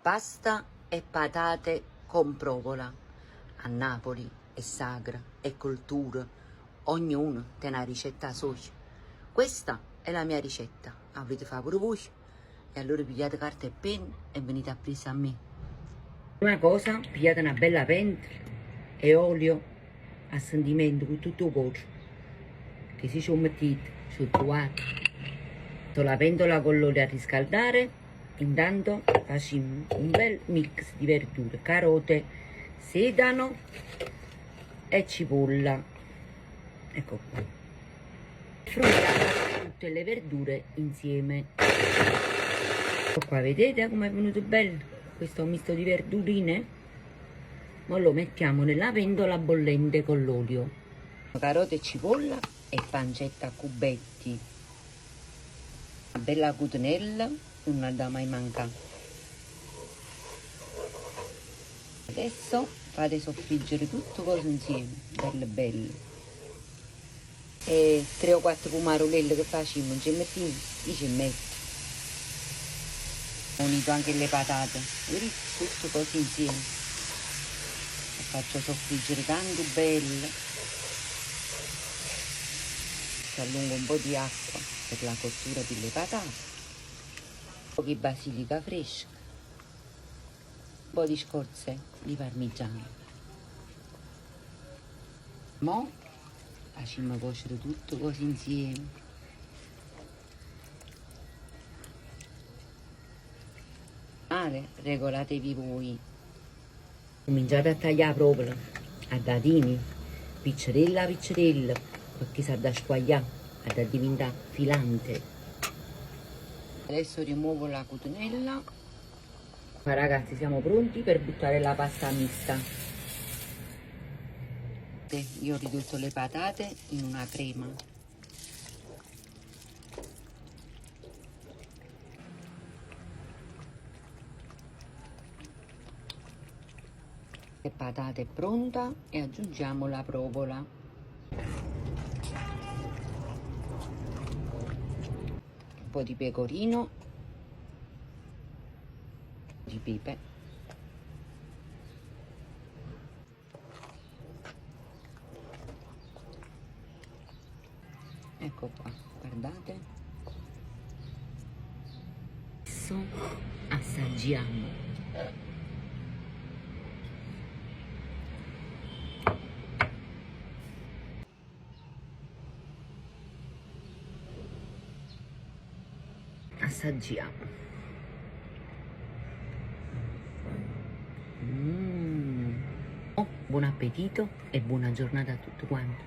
Pasta e patate con provola. A Napoli è sacra, è cultura, ognuno ha una ricetta sua. Questa è la mia ricetta, avete fatto pure voi? E allora pigliate carta e penna e venite a presa a me. Prima cosa, pigliate una bella pentola e olio a sentimento con tutto il cuore. Che se ci mettete, ci trovate la pentola con l'olio a riscaldare. Intanto facciamo un bel mix di verdure, carote, sedano e cipolla. Ecco qua. Frulliamo tutte le verdure insieme. Ecco qua, vedete come è venuto bello questo misto di verdurine? Ora lo mettiamo nella pentola bollente con l'olio. Carote e cipolla e pancetta a cubetti. Una bella cutinella, non da mai mancare. Adesso fate soffriggere tutto cose insieme, bello bello. E 3 o 4 pomarolelle che facciamo, ci mettiamo, io ci metto. Ho unito anche le patate, vedete? Tutto così insieme. Lo faccio soffriggere tanto bello. Ci allungo un po' di acqua per la cottura delle patate. Un po' di basilica fresca. Un po' di scorze di parmigiano. Mo' facciamo cuocere tutto così insieme. Regolatevi voi. Cominciate a tagliare proprio a dadini, piccerella a piccerella, perché sa da squagliare, da diventare filante. Adesso rimuovo la cutinella. Ma ragazzi, siamo pronti per buttare la pasta mista. Io ho ridotto le patate in una crema. Le patate è pronta e aggiungiamo la provola. Un po' di pecorino, di pepe. Ecco qua, guardate. Adesso assaggiamo. Assaggiamo. Oh, buon appetito e buona giornata a tutti quanti.